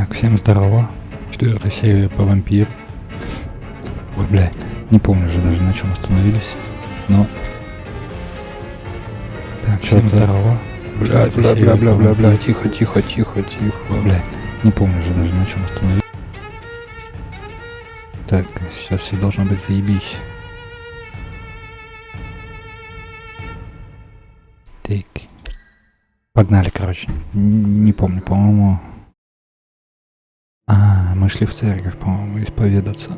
Так, всем здорово. 4-я серия по Vampyr. Ой, блядь, не помню уже даже, на чем остановились. Но... Так, всем здорово. Бля, тихо. Ой, блядь, не помню уже даже, на чем остановились. Так, сейчас все должно быть заебись. Так. Погнали, короче. Не помню, по-моему... мы шли в церковь, по-моему, исповедаться.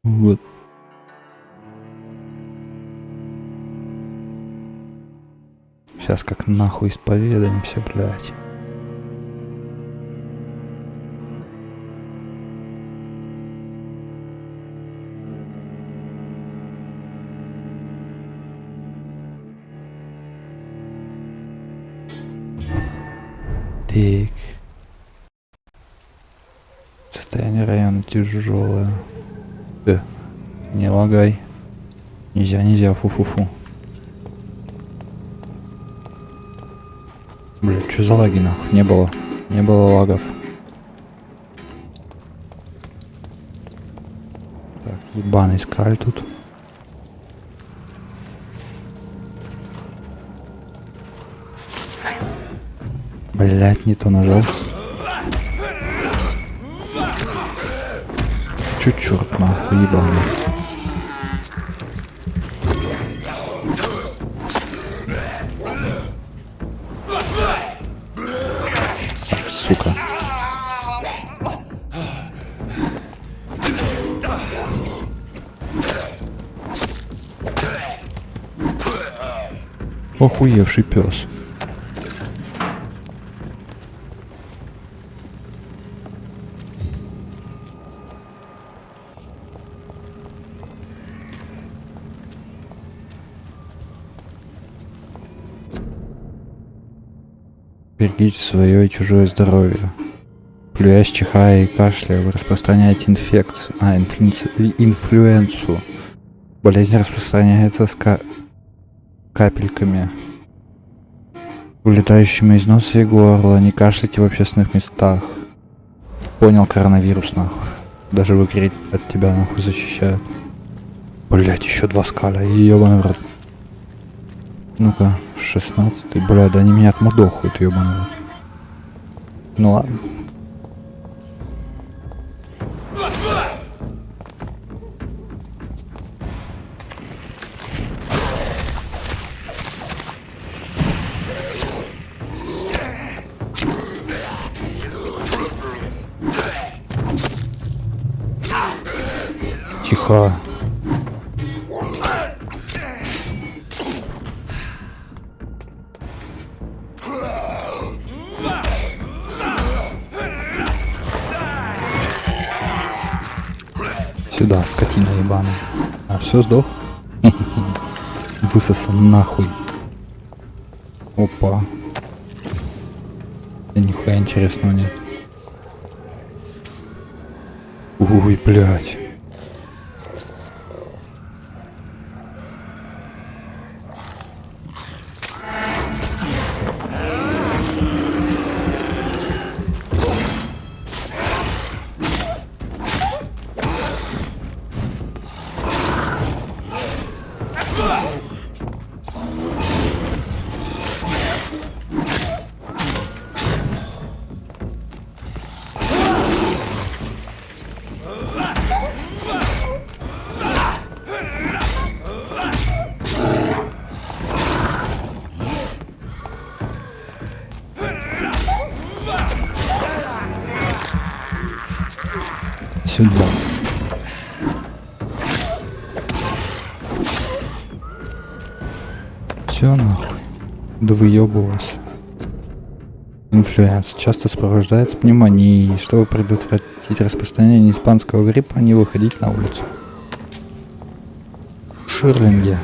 Вот. Сейчас как нахуй исповедаемся, блядь. Так. Состояние района тяжелое. Не лагай. Нельзя, фу-фу-фу. Блядь, что за лаги нахуй? Не было лагов. Так, ебаный скаль тут. Блядь, не то нажал. Чуть-чуть нахуй, ебаный. Сука. Охуевший пес. Берегите свое и чужое здоровье. Плюясь, чихая и кашляя, вы распространяете инфекцию. Инфлюенцию. Болезнь распространяется с капельками, вылетающими из носа и горла. Не кашляйте в общественных местах. Понял, коронавирус, нахуй. Даже в игре от тебя, нахуй, защищают. Блять, еще 2 скаля. Ебаный в рот. Ну-ка, 16-й. Бля, да они меня отмудохают, ебаный в рот. Ну ладно. Тихо. Сюда, скотина ебаная. А, все, сдох? Высосан нахуй. Опа. Да нихуя интересного нет. Ой, блядь. Сюда. Все нахуй. Да выебывался. Инфлюенс часто сопровождается пневмонией. Чтобы предотвратить распространение испанского гриппа, не выходить на улицу. Ширлинги.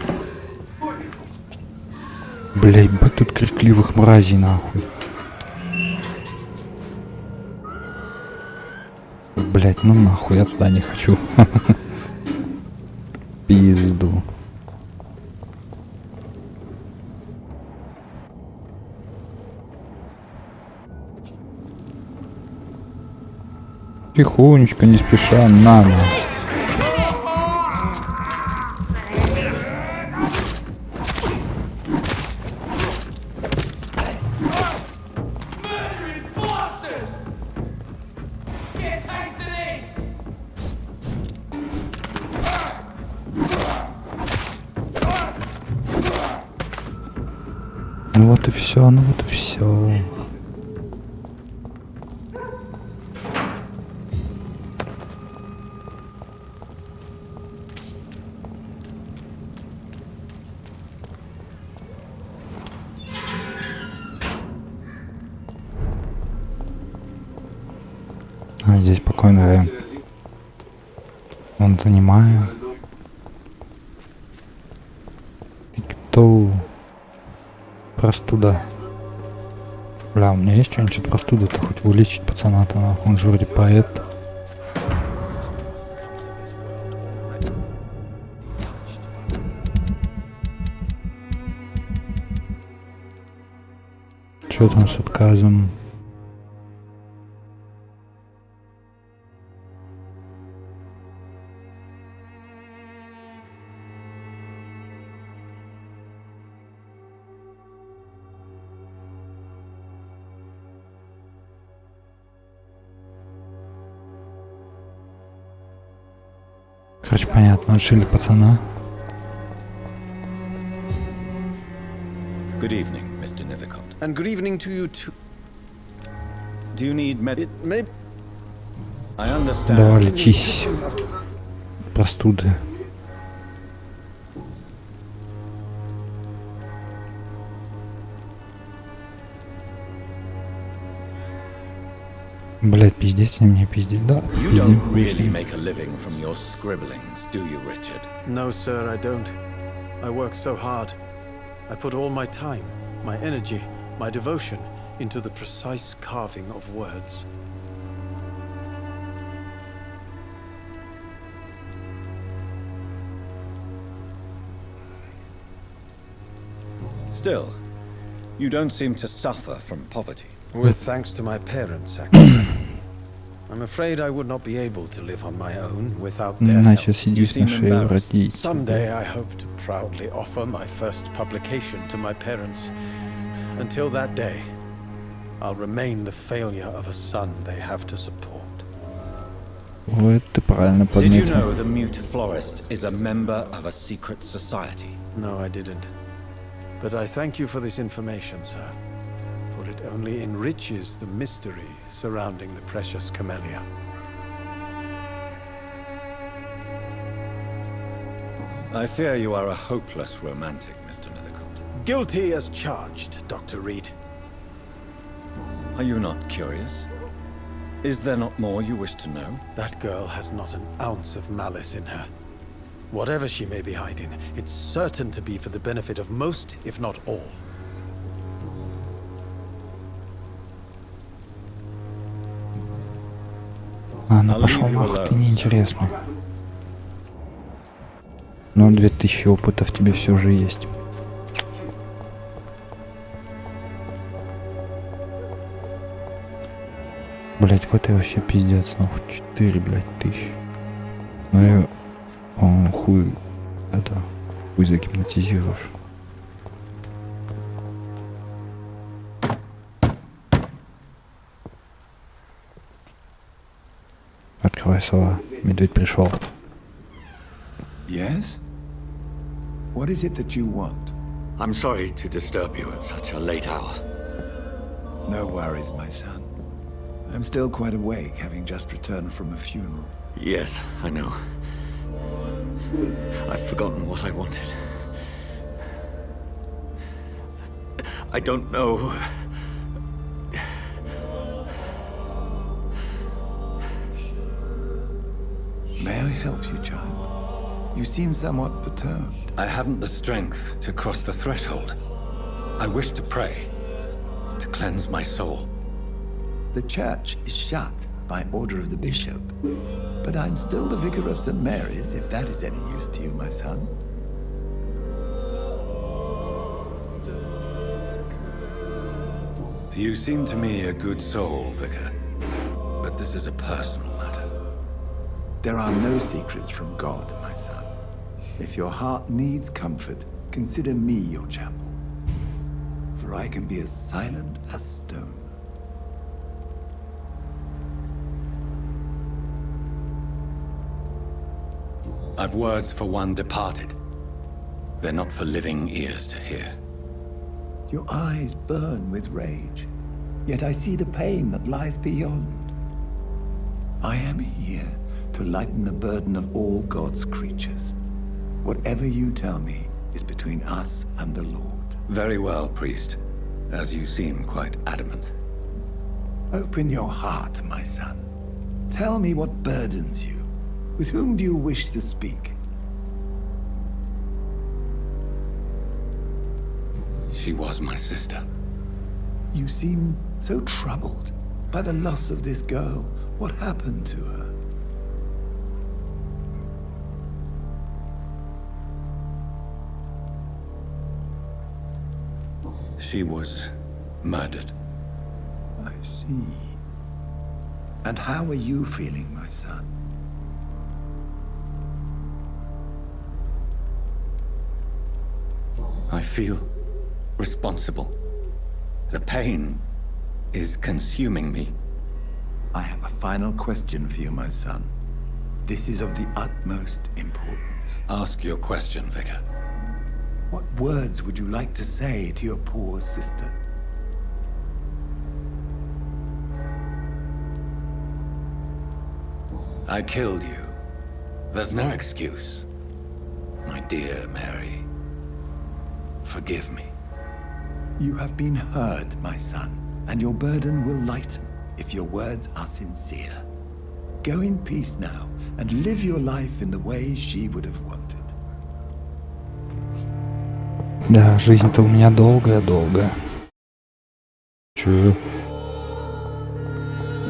Блять, бать тут крикливых мразей нахуй. Блять, ну нахуй, я туда не хочу. Пизду. Тихонечко, не спеша, на. Ну вот и все, ну вот и все. А здесь спокойно, Рен. Он занимаю. И кто? Простуда. Бля, у меня есть что-нибудь от простуды-то? Хоть вылечить пацана-то, нахуй. Он же вроде поэт. Что там с отказом? Короче, понятно, отшили пацана. Good evening, Mr. Nethercott. And good evening to you too. Do you need I understand. Давай, лечись. Простуды. Блять, пиздец, не мне пиздец, да? You don't really make a living from your scribblings, do you, Richard? No, sir, I don't. I work so hard. I put all my time, my energy, my devotion into the precise carving of words. Still, you don't seem to suffer from poverty. With thanks to my parents, actually. I'm afraid I would not be able to live on my own without their help. Начал сидеть на шее родить. Someday I hope to proudly offer my first publication to my parents. Until that day, I'll remain the failure of a son they have to support. Вот ты правильно Did you подметил. know the mute florist is a member of a secret society? No, I didn't. But I thank you for this information, sir. For it only enriches the mystery surrounding the precious camellia. I fear you are a hopeless romantic, Mr. Nethercott. Guilty as charged, Dr. Reed. Are you not curious? Is there not more you wish to know? That girl has not an ounce of malice in her. Whatever she may be hiding, it's certain to be for the benefit of most, if not all. Ладно, пошел нахуй, ты неинтересный. Но 2000 опыта в тебе все же есть. Блять, в этой вообще пиздец, нахуй, 4, блять, тысячи. Ну я... О, хуй... Это... Хуй загипнотизируешь. Открывай, сова. Медведь пришел. Yes? What is it that you want? I'm sorry to disturb you at such a late hour. No worries, my son. I'm still quite awake, having just returned from a funeral. Yes, I know. I've forgotten what I wanted. I don't know. May I help you, child? You seem somewhat perturbed. I haven't the strength to cross the threshold. I wish to pray, to cleanse my soul. The church is shut by order of the bishop. But I'm still the vicar of St. Mary's, if that is any use to you, my son. You seem to me a good soul, Vicar. But this is a personal matter. There are no secrets from God, my son. If your heart needs comfort, consider me your chapel. For I can be as silent as stone. I've words for one departed. They're not for living ears to hear. Your eyes burn with rage, yet I see the pain that lies beyond. I am here to lighten the burden of all God's creatures. Whatever you tell me is between us and the Lord. Very well, priest. As you seem quite adamant. Open your heart, my son. Tell me what burdens you. With whom do you wish to speak? She was my sister. You seem so troubled by the loss of this girl. What happened to her? She was murdered. I see. And how are you feeling, my son? I feel responsible. The pain is consuming me. I have a final question for you, my son. This is of the utmost importance. Ask your question, Vicar. What words would you like to say to your poor sister? I killed you. There's no excuse. My dear Mary, forgive me. You have been heard, my son, and your burden will lighten if your words are sincere. Go in peace now and live your life in the way she would have wanted. Да, жизнь-то у меня долгая-долгая. Чё?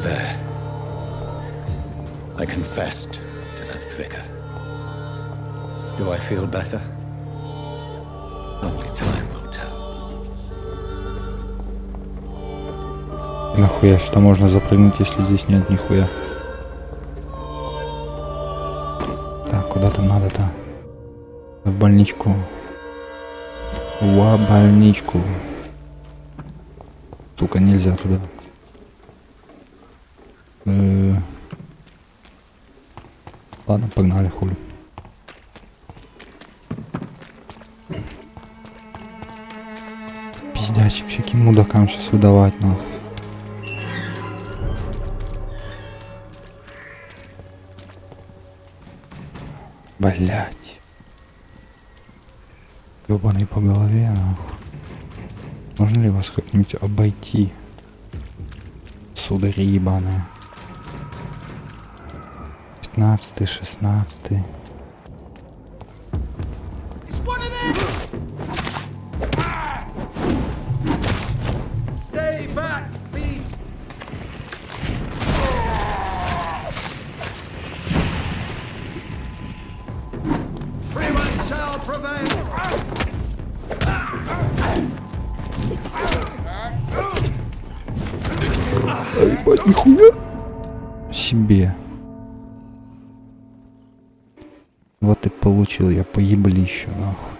There. I confessed to that vicar. Do I feel better? Only time will tell. Нахуя что можно запрыгнуть, если здесь нет нихуя? Так, куда там надо-то? В больничку. В больничку. Сука, нельзя туда. Ладно, погнали, хули. Пиздячим всяким мудакам сейчас выдавать, нахуй. Блять. Ёбаный по голове, нахуй. Можно ли вас как-нибудь обойти? Судари ебаные. 15-й, 16-й. Stay back, beast! Freeman shall prevail! Ебать, нихуя себе. Вот и получил я поеблищу, нахуй.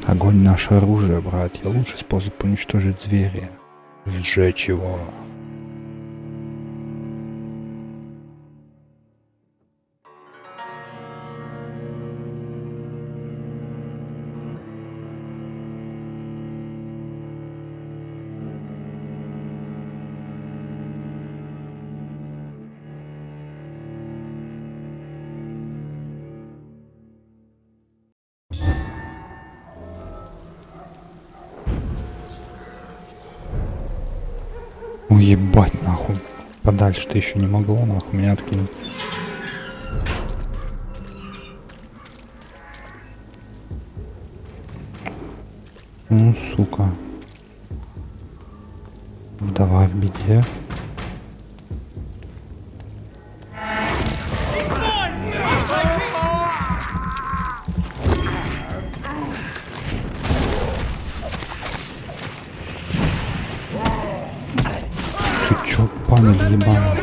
Огонь — наше оружие, братья. Лучший способ уничтожить зверя — сжечь его. Уебать, нахуй. Подальше-то еще не могло, нахуй, меня откинуть. Ну, сука. Вдова в беде. забанили, ебаные.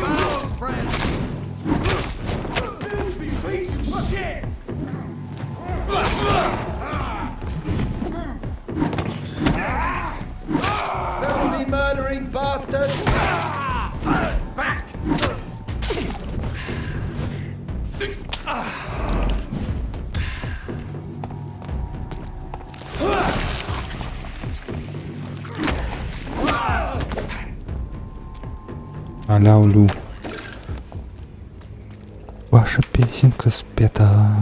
Filthy murdering bastard! Back! Аля-улю. Ваша песенка спета.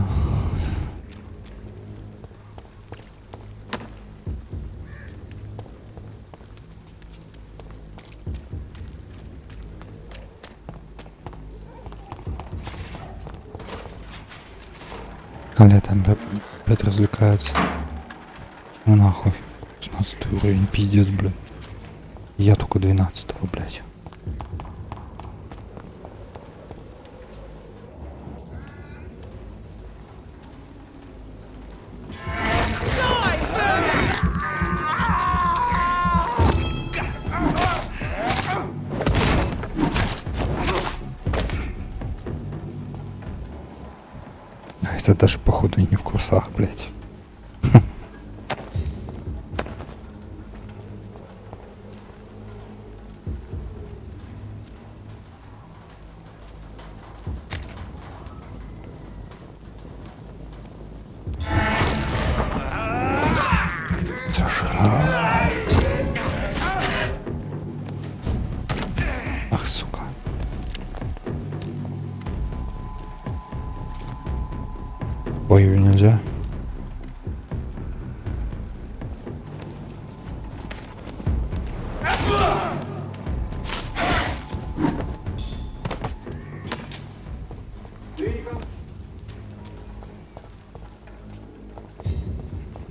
Аля там опять развлекаются. Ну нахуй. 16 уровень, пиздец, блядь. Я только 12-го, блядь. А это даже походу не в курсах, блядь. Ах, сука. Ой, ее нельзя.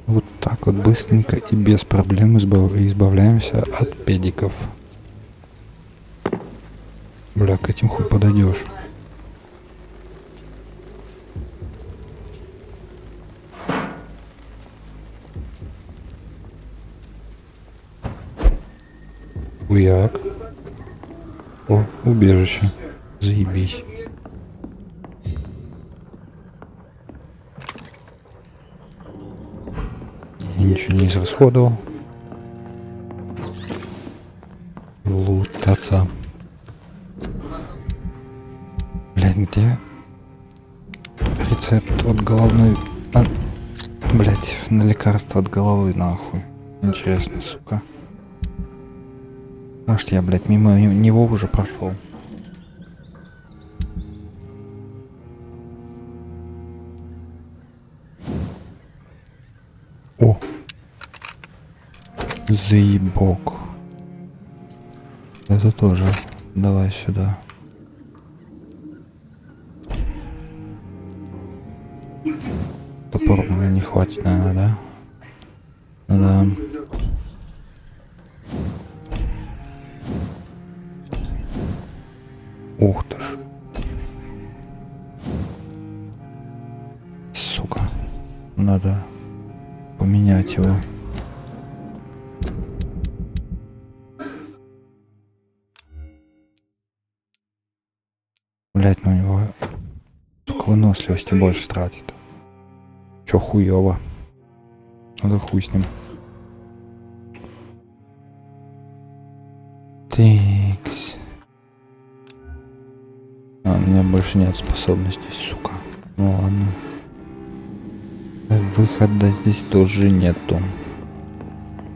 Вот так вот быстренько и без проблем избавляемся от педиков. Бля, к этим хуй подойдешь. Уяк. О, убежище. Заебись. Я ничего не израсходовал. Лутаться. Блядь, где рецепт от головной... Блядь, на лекарство от головы, нахуй. Интересно, сука. Может, я, блядь, мимо него уже прошел. О! Заебок. Это тоже. Давай сюда. Топор мне не хватит, наверное, да? Ну да. Ух ты ж. Сука. Надо поменять его. Блять, ну у него, сука, выносливости больше тратит. Чё хуёво. Надо хуй с ним. Тикс. А, у меня больше нет способностей, сука. Ну ладно. Выхода здесь тоже нету.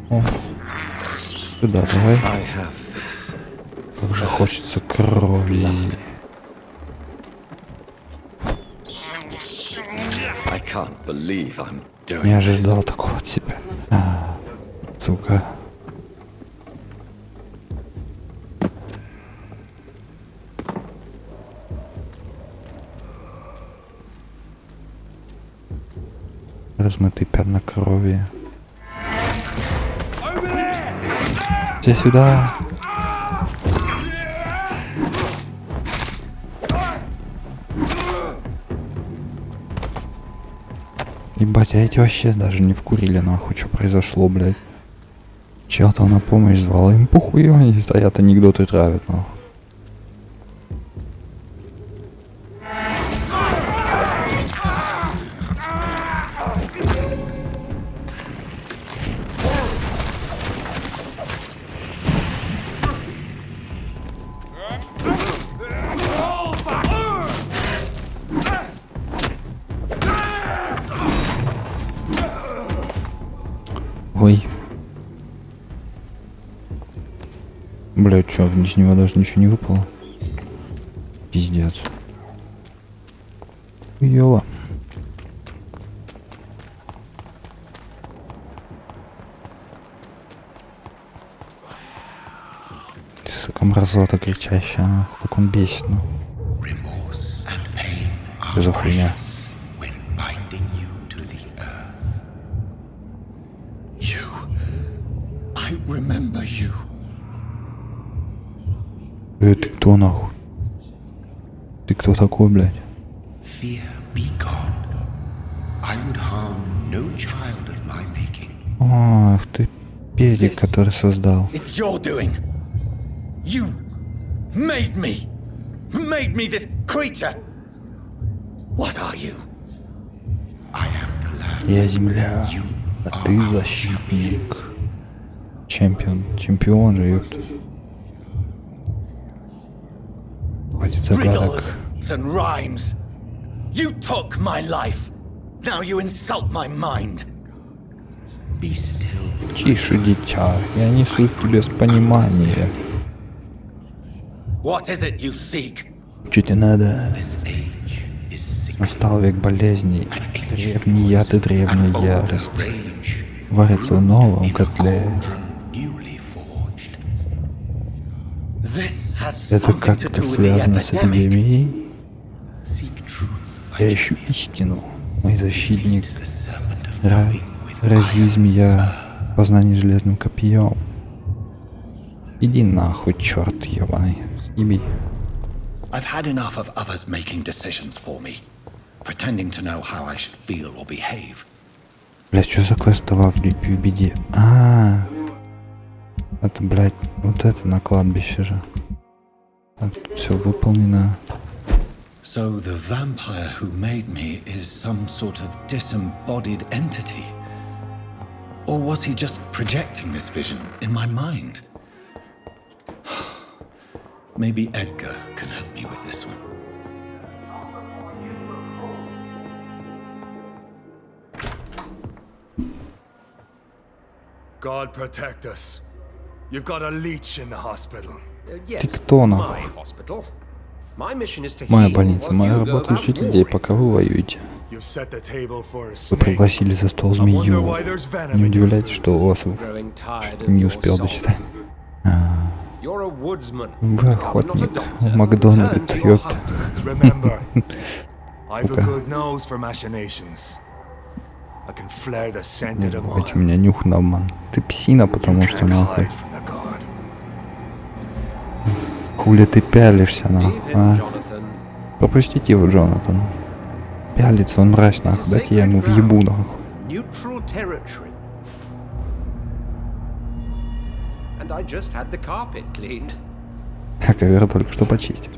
О. Сюда давай. Как же хочется крови. Не ожидал такого от себя. Сука. Размытые пятна крови. Все сюда. Ебать, а эти вообще даже не вкурили, нахуй, что произошло, блядь. Чел-то на помощь звал, им похуй, они стоят, анекдоты травят, нахуй. Ой. Блядь, чё, из него даже ничего не выпало? Пиздец. Хуёво. Сука, мразота кричащая, нахуй, как он бесит, ну. Что за хуйня? Ты кто, нахуй? Ты кто такой, блядь? Ах ты, педик, который создал. It's your doing. You made me this creature. What are you? Я земля, а ты защитник. Чемпион же, ёпта. Хватит загадок. Riddles and rhymes. You took my life. Now you insult my mind. Тише, дитя, я несу тебе с понимания. What is it you seek? Что тебе надо? Настал век болезней, древний яд и древняя ярость варится в новом котле. Это как-то связано с эпидемией? Я ищу истину, мой защитник. Рази змея познание железным копьем. Иди нахуй, черт ебаный. Съеби. I've had enough of others making decisions for me, pretending to know how I should feel or behave. Блять, что за квест в беде? Это, блядь, вот это на кладбище же. Так, все выполнено. So the vampire who made me is some sort of disembodied entity? Or was he just projecting this vision in my mind? Maybe Edgar can help me with this one. God protect us. You've got a leech in the hospital. Ты кто, нахуй? Моя больница, моя работа лечить людей, пока вы воюете. Вы пригласили за стол змею. Не удивляйтесь, что у вас не успел дочитать. Вы охотник в Макдональдс, ёпта. Не забывайте, у меня нюх на обман. Ты псина, потому что нахуй. Хули ты пялишься, нахуй, а? Пропустите его, Джонатан. Пялится он, мразь, нахуй. Дайте я ему въебу, нахуй. А ковер только что почистил.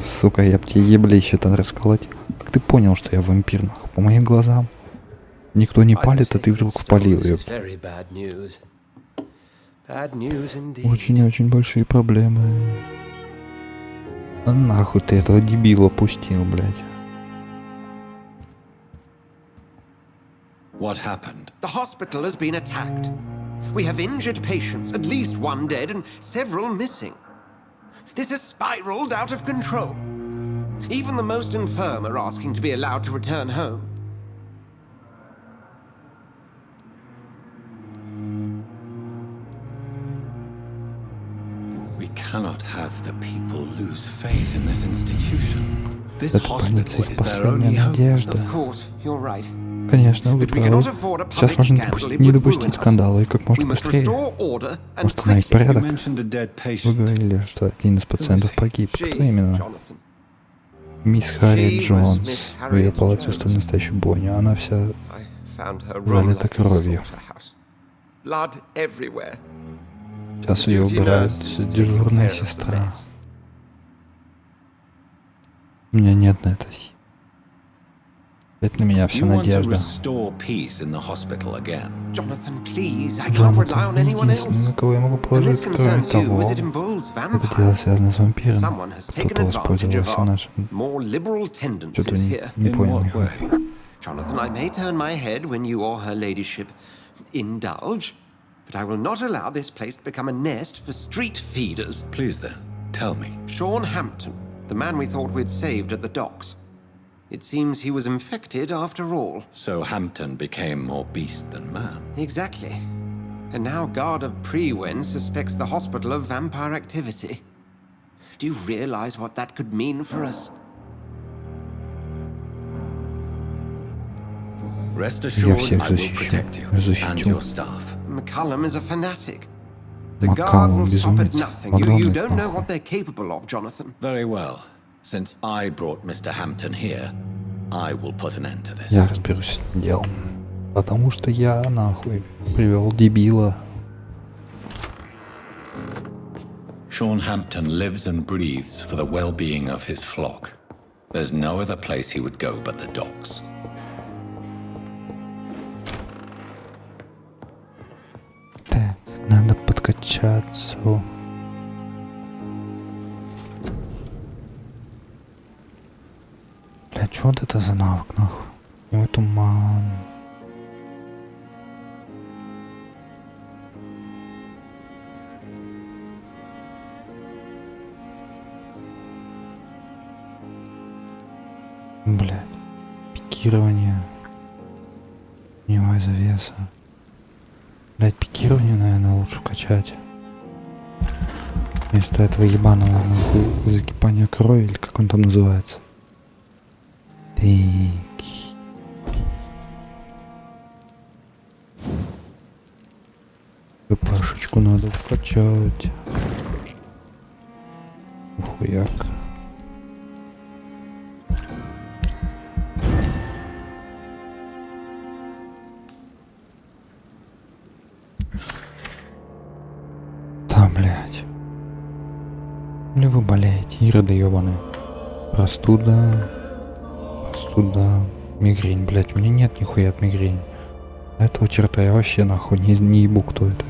Сука, я б тебе еблище-то расколотил. Как ты понял, что я вампир, нахуй? По моим глазам. Никто не палит, а ты вдруг впалил, ёпта. Очень-очень большие проблемы. А нахуй ты этого дебила пустил, блядь. What happened? The hospital has been attacked. We have injured patients, at least one dead and several missing. This has spiraled out of control. Even the most infirm are asking to be allowed to return home. We cannot have the people lose faith in this institution. This hospital is their only hope. Of course, you're right. Конечно, вы правы. Сейчас нужно не допустить скандала и как можно быстрее установить порядок. Вы говорили, что один из пациентов погиб. Кто именно? Мисс Харри Джонс. В ее палате устроили настоящую бойню. Она вся залита кровью. Сейчас ее убирает дежурная сестра. У меня нет на это сил. Это на меня все надежда. Джонатан, единственный, на кого я могу положиться, кроме того, это дело связано с вампиром. Кто-то воспользовался нашим. Что-то не понял. Jonathan, I may turn my head when you or her ladyship indulge, but I will not allow this place to become a nest for street feeders. Please then, tell me. Sean Hampton, the man we thought we'd saved at the docks. It seems he was infected after all. So Hampton became more beast than man. Exactly. And now Guard of Prewen suspects the hospital of vampire activity. Do you realize what that could mean for us? Rest Я assured, всех I will защищу. protect you and Защитю. your staff. McCullum is a fanatic. The Guard McCullum will stop at безумец. nothing. You Подонок, don't know нахуй. what they're capable of, Jonathan. Very well. Since I brought Mr. Hampton here, I will put an end to this. Я разберусь с этим делом. Потому что я, нахуй, привел дебила. Sean Hampton lives and breathes for the well-being of his flock. There's no other place he would go but the docks. Так, надо подкачаться. Бля, чё вот это за навык, нахуй? Ой, туман. Блядь. Пикирование. Теневая завеса. Блядь, пикирование, наверное, лучше вкачать. Вместо этого ебаного нахуй закипания крови, или как он там называется. Так. ППшечку надо вкачать. Хуяк. Да, блядь. Или вы болеете, ироды ебаные. Простуда. Простуда. Мигрень, блядь. У меня нет нихуя от мигрени. Этого черта я вообще нахуй не ебу, кто это.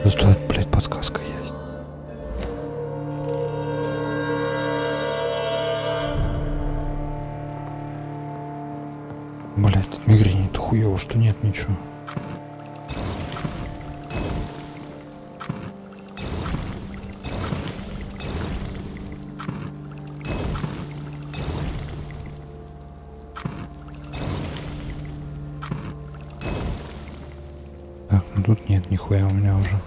Зато это, блядь, подсказка есть. Блядь, от мигрени-то хуёво, что нет ничего. Так, ну тут нет нихуя у меня уже.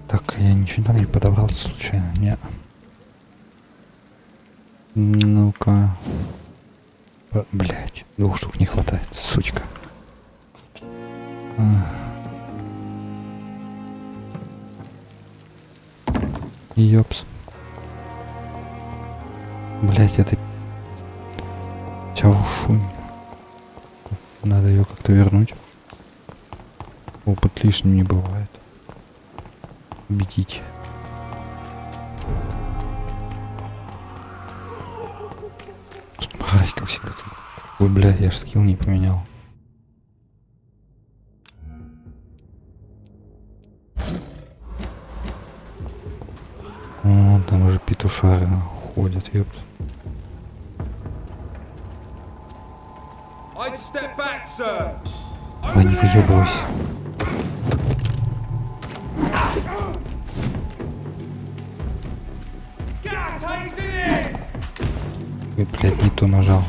Так, я ничего там не подобрал случайно? Не. Ну-ка. Блять, 2 штук не хватает, сучка. Ёпс. Блять, это Чаушунь. Надо ее как-то вернуть. Опыт лишним не бывает. Убедите. Мразь, как всегда. Ой, бля, я ж скилл не поменял. О, там уже петушары ходят, ёпт. Ой, не выебывайся. Ой, блядь, не то нажал.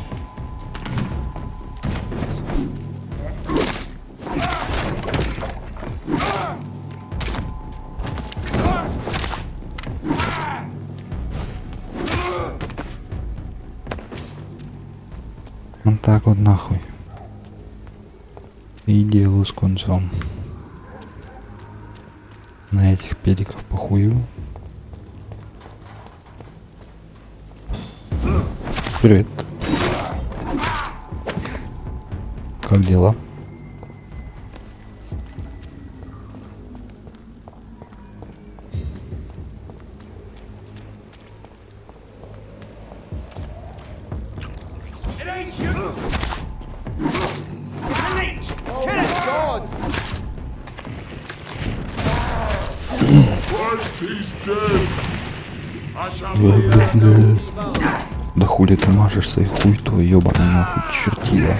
Вот так вот нахуй. И делаю с концом. На этих педиков похую. Привет. Как дела? Да хули ты мажешь своей хуй твой, ёбаный нахуй, чертила.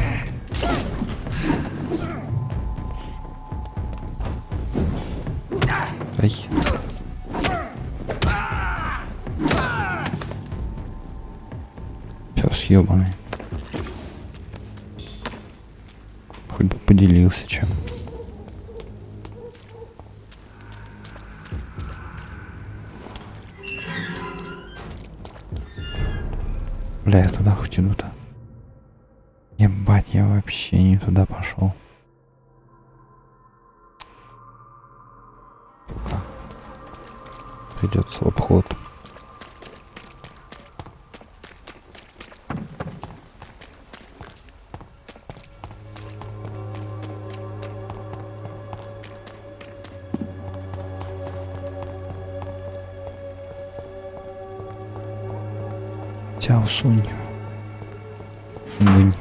Пес ебаный. Хоть бы поделился чем. Бля, я туда хоть иду-то. Ебать, я вообще не туда пошел. Придется в обход. Тя усунь. Дынь.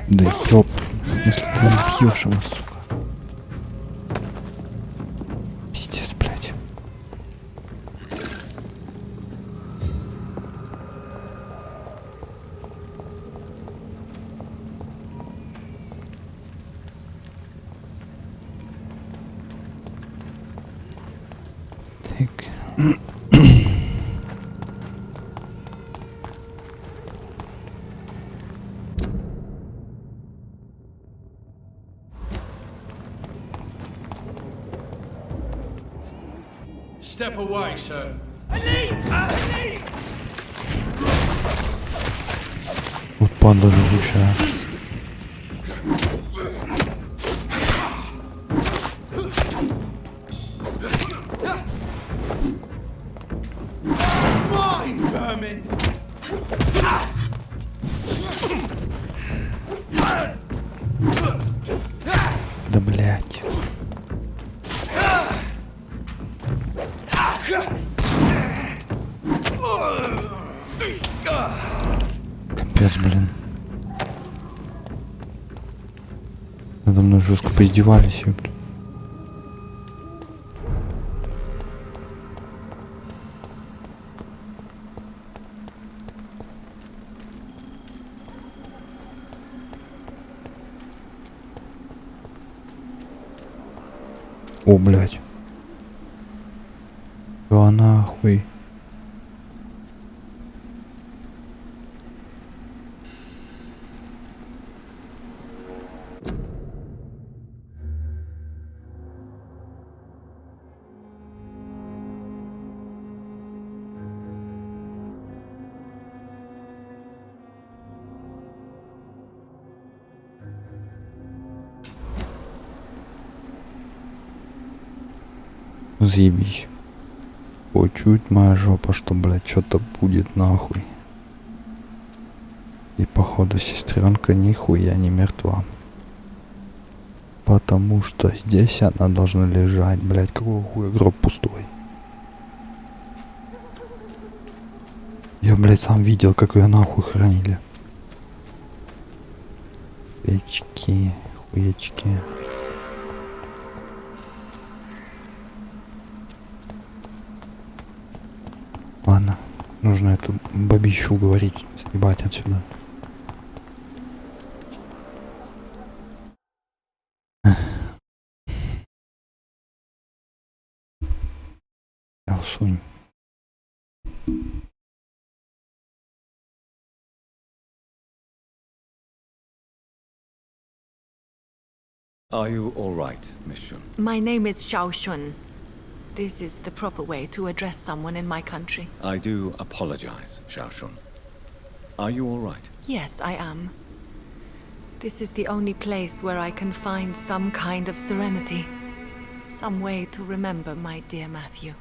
Да ёп, если ты не бьёшь его, сука. Пиздец, блядь. Так. Step away, sir. Вот падла лягучая. Mine, vermin! Да блядь. Капец, блин. Надо мной жестко поиздевались, ёпта. О, блядь. Да нахуй. Заебись. О, чуть моя жопа, что, блядь, что-то будет нахуй. И походу сестренка нихуя не мертва. Потому что здесь она должна лежать, блядь, какого хуя гроб пустой. Я, блядь, сам видел, как ее нахуй хранили. Печки, хуечки. Ладно, нужно эту бабищу уговорить, съебать отсюда. Я усунь. Are you all right, Miss Shun? My name is Xiao Shun. This is the proper way to address someone in my country. I do apologize, Xiao Shun. Are you all right? Yes, I am. This is the only place where I can find some kind of serenity. Some way to remember my dear Matthew.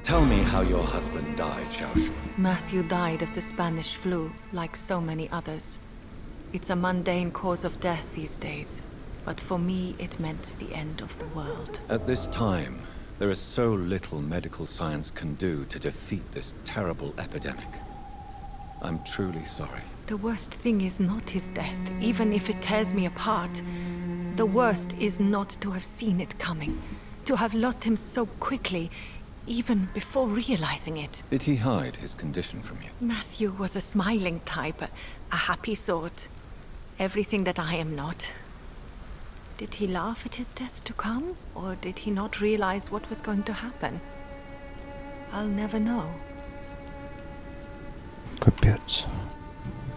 Tell me how your husband died, Xiao Shun. Matthew died of the Spanish flu, like so many others. It's a mundane cause of death these days, but for me it meant the end of the world. At this time, there is so little medical science can do to defeat this terrible epidemic. I'm truly sorry. The worst thing is not his death, even if it tears me apart. The worst is not to have seen it coming, to have lost him so quickly, even before realizing it. Did he hide his condition from you? Matthew was a smiling type, a happy sort. Everything that I am not. Did he laugh at his death to come, or did he not realize what was going to happen? I'll never know. Капец.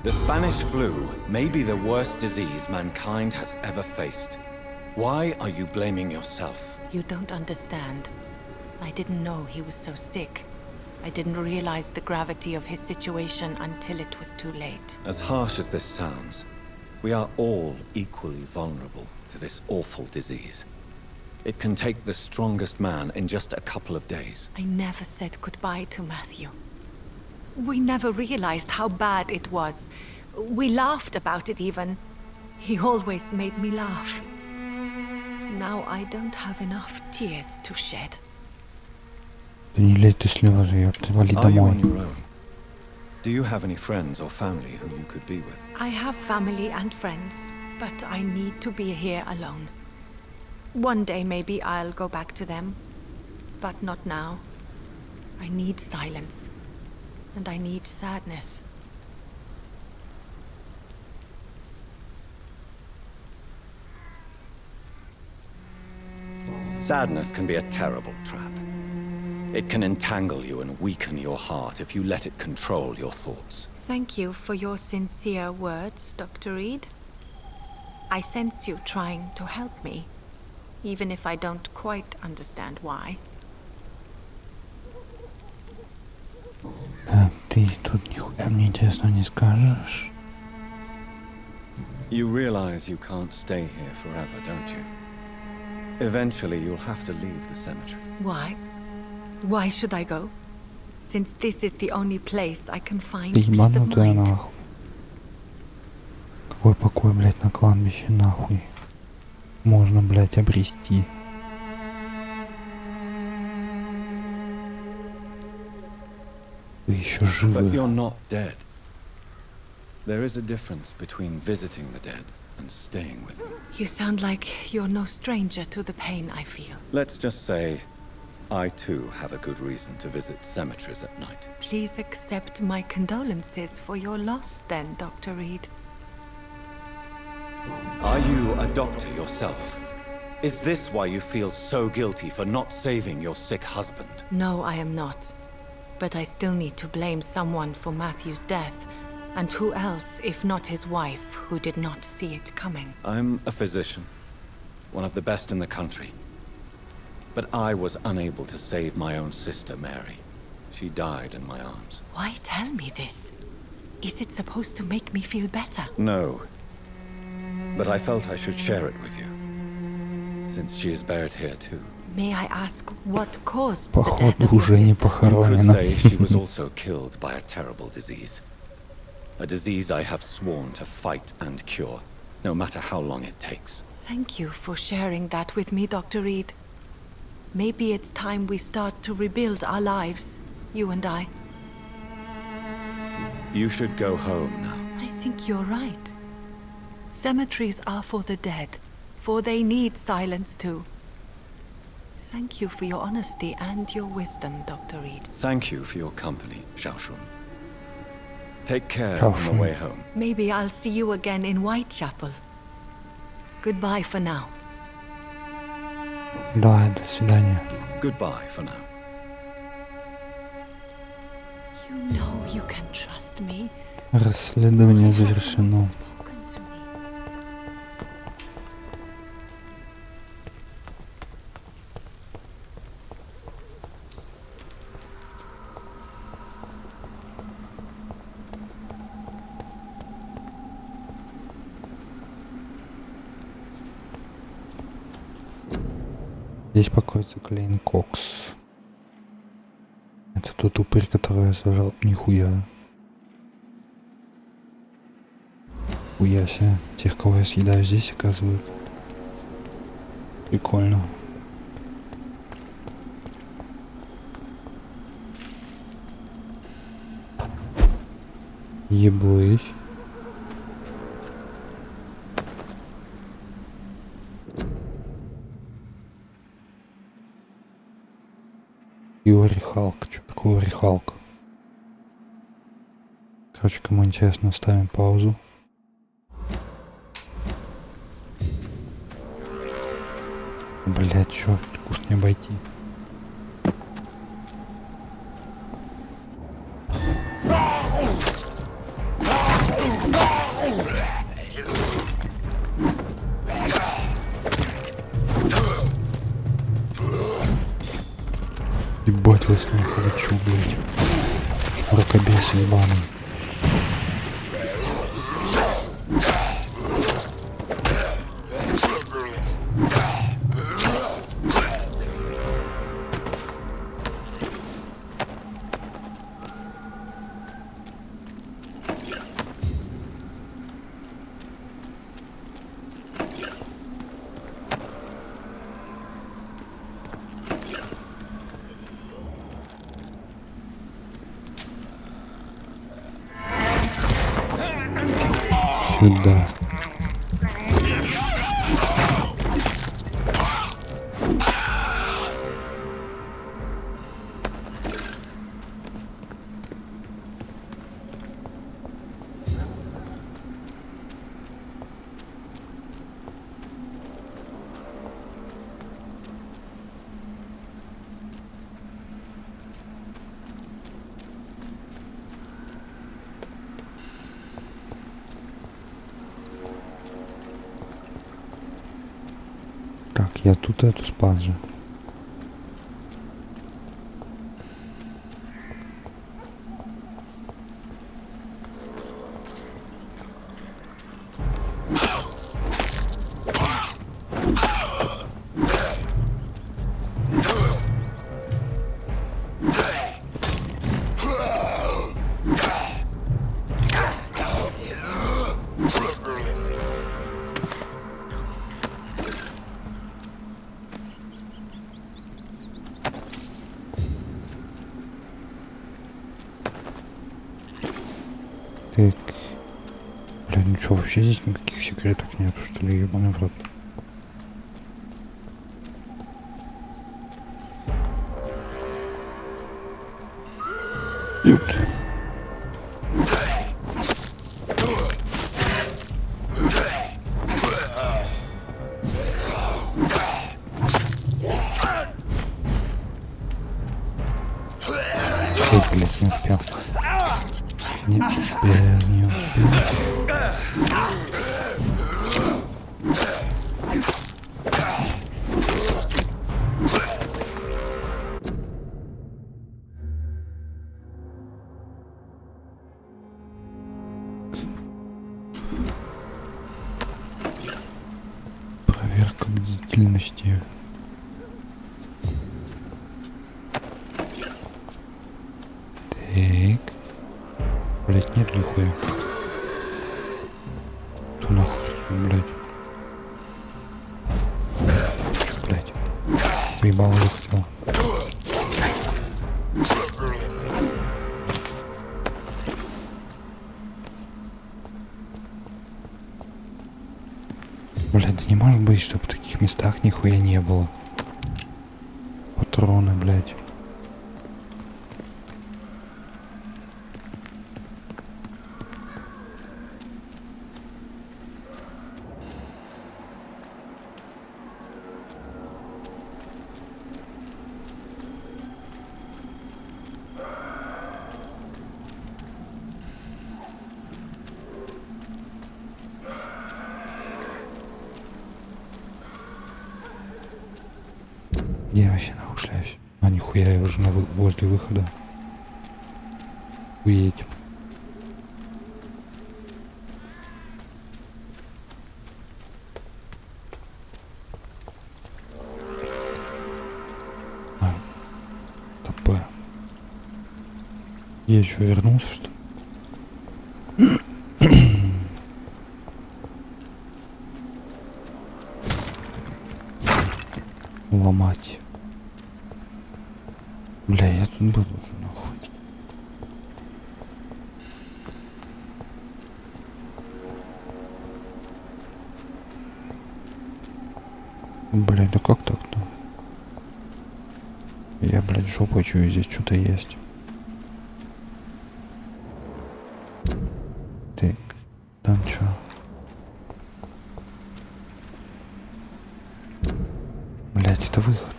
The Spanish flu may be the worst disease mankind has ever faced. Why are you blaming yourself? You don't understand. I didn't know he was so sick. I didn't realize the gravity of his situation until it was too late. As harsh as this sounds, we are all equally vulnerable to this awful disease. It can take the strongest man in just a couple of days. I never said goodbye to Matthew. We never realized how bad it was. We laughed about it even. He always made me laugh. Now I don't have enough tears to shed. Да не лей ты слезы, ёпта, вали Are you on домой. your own? Do you have any friends or family who you could be with? I have family and friends, but I need to be here alone. One day maybe I'll go back to them, but not now. I need silence, and I need sadness. Sadness can be a terrible trap. It can entangle you and weaken your heart if you let it control your thoughts. Thank you for your sincere words, Dr. Reed. I sense you trying to help me, even if I don't quite understand why. А ты тут нихуя мне интересно не скажешь? You realize you can't stay here forever, don't you? Eventually you'll have to leave the cemetery. Why? Why should I go? Since this is the only place I can find Ты peace of ебанутая mind. нахуй. Какой покой, блядь, на кладбище нахуй можно, блядь, обрести? Вы еще But живы. you're not dead. There is a difference between visiting the dead and staying with them. You sound like you're no stranger to the pain I feel. Let's just say, I too have a good reason to visit cemeteries at night. Please accept my condolences for your loss then, Dr. Reed. Are you a doctor yourself? Is this why you feel so guilty for not saving your sick husband? No, I am not. But I still need to blame someone for Matthew's death. And who else, if not his wife, who did not see it coming? I'm a physician, one of the best in the country. But I was unable to save my own sister, Mary. She died in my arms. Why tell me this? Is it supposed to make me feel better? No. But I felt I should share it with you, since she is buried here too. May I ask what caused the death Походу of your уже не sister? You could похоронено. say she was also killed by a terrible disease. A disease I have sworn to fight and cure, no matter how long it takes. Thank you for sharing that with me, Dr. Reed. Maybe it's time we start to rebuild our lives, you and I. You should go home now. I think you're right. Cemeteries are for the dead, for they need silence too. Thank you for your honesty and your wisdom, Dr. Reed. Thank you for your company, Xiaoshun. Take care on the way home. Maybe I'll see you again in Whitechapel. Goodbye for now. Давай, до свидания. Goodbye for now. You know you can trust me. Расследование завершено. Spoken to me. Здесь покоится Клейн Кокс. Это тот упырь, которого я сажал. Нихуя. Хуя себе. Тех, кого я съедаю здесь, оказывают. Прикольно. Еблысь. Иори Халк. Что такое Иори Халк? Короче, кому интересно, ставим паузу. Блять, чё, куст не обойти. Ебать вас нахуй, чё, блять. Рукобес ебаный. Сюда. Так, я тут эту спас же. Так. Бля, ну чё, вообще здесь никаких секретов нету, что ли, ебаный в рот. Ёпт. Ой, блядь, не успел. Не успел, не успел. Проверка бдительности. Так. Блять, нет нихуя. Кто нахуй, блять? Блять. Поебал уже хотел. Блять, да не может быть, чтобы в таких местах нихуя не было. Патроны, блять. Где я вообще нахуй шляюсь? А нихуя, я уже возле выхода. Уедь. ТП. Я еще вернулся, что ли? Ломать. Бля, я тут был уже нахуй. Бля, да как так-то? Я, блядь, жопой чую, здесь что-то есть. Ты, там чё? Блядь, это выход.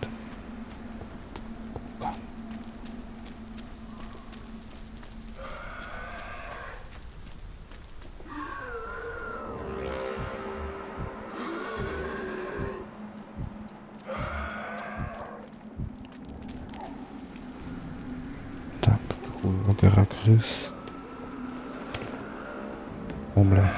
Так, гора крыс. О, бля.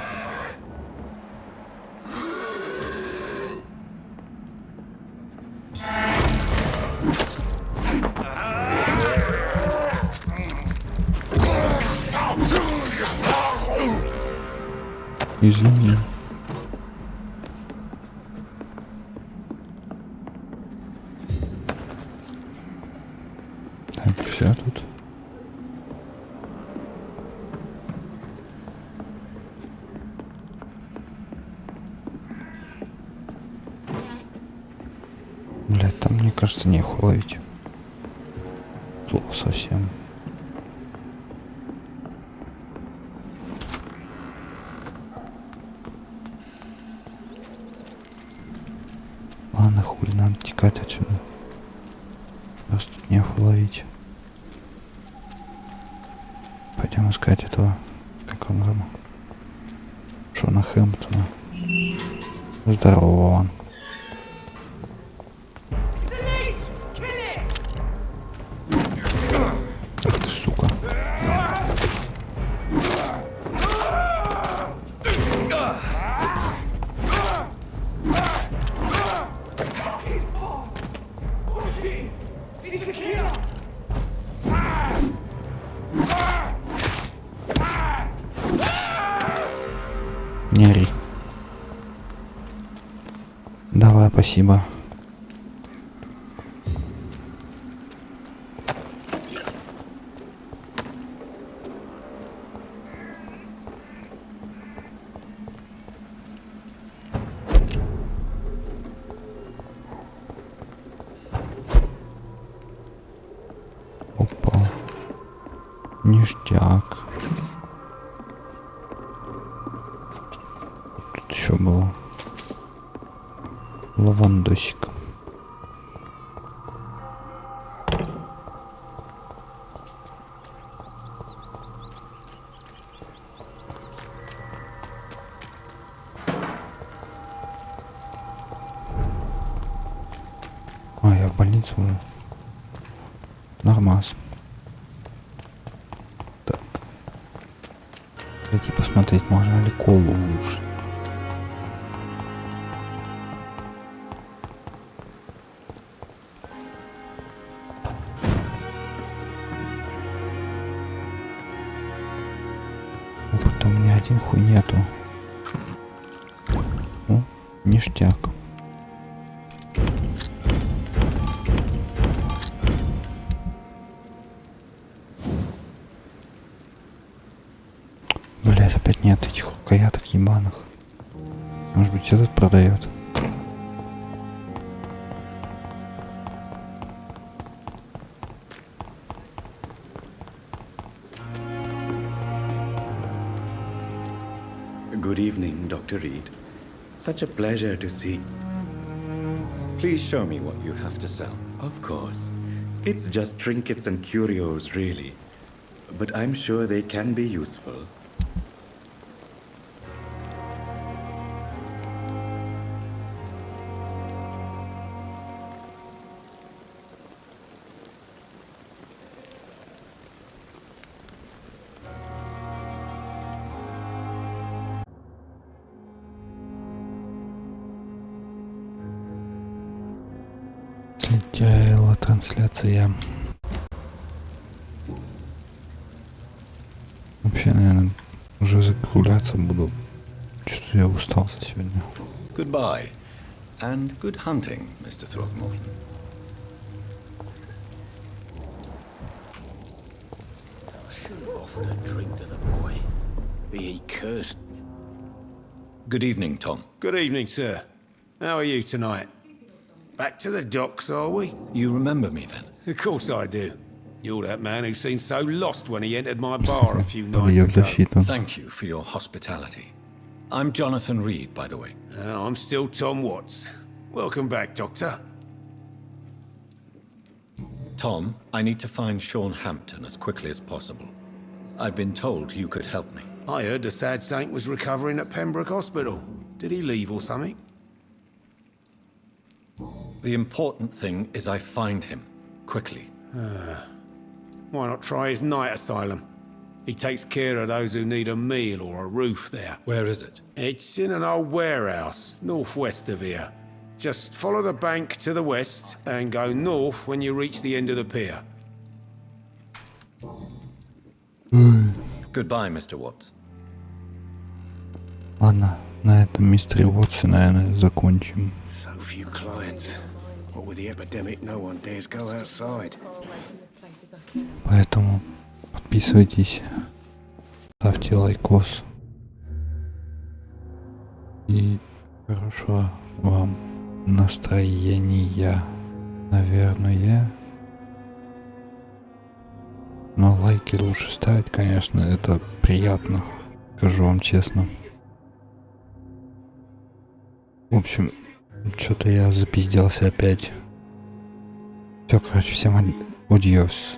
Извини. Так, все тут. Блядь, там, мне кажется, нехуй ловить. Плохо совсем. Ладно, хуй, надо текать отсюда. Просто тут нехуй ловить. Пойдем искать этого, как он там, Шона Хэмптона. Здорово, он. Ах ты ж, сука. Не ори. Давай, спасибо. Опа. Ништяк. Тут еще было лавандосик. А, я в больницу уже. Нормас. Так. Пойти посмотреть, можно ли колу улучшить. Опыта у меня один хуй нету. О, ништяк. Блять, опять нет этих рукояток ебаных. Может быть, этот продает. Good evening, Dr. Reed. Such a pleasure to see. Please show me what you have to sell. Of course. It's just trinkets and curios, really. But I'm sure they can be useful. Слетела трансляция. Вообще, наверное, уже закругляться буду. Что-то я устал сегодня. Goodbye. And good hunting, Mr. Throckmorton. Should have offered a drink to the boy. Be he cursed. Good evening, Tom. Good evening, sir. How are you tonight? Back to the docks, are we? You remember me then? Of course I do. You're that man who seemed so lost when he entered my bar a few Под nights ее ago. защиту. Thank you for your hospitality. I'm Jonathan Reed, by the way. I'm still Tom Watts. Welcome back, Doctor. Tom, I need to find Sean Hampton as quickly as possible. I've been told you could help me. I heard the sad saint was recovering at Pembroke Hospital. Did he leave or something? The important thing is I find him, quickly. Why not try his night asylum? He takes care of those who need a meal or a roof there. Where is it? It's in an old warehouse, northwest of here. Just follow the bank to the west and go north when you reach the end of the pier. Goodbye, Mr. Watts. Ладно, на этом мистере Уотсе, наверное, закончим. So few clients. What with the epidemic, no one dares go outside. Поэтому подписывайтесь, ставьте лайкос. И хорошего вам настроения, наверное. Но лайки лучше ставить, конечно, это приятно, скажу вам честно. В общем, что-то я запизделся опять. Все, короче, всем адьос.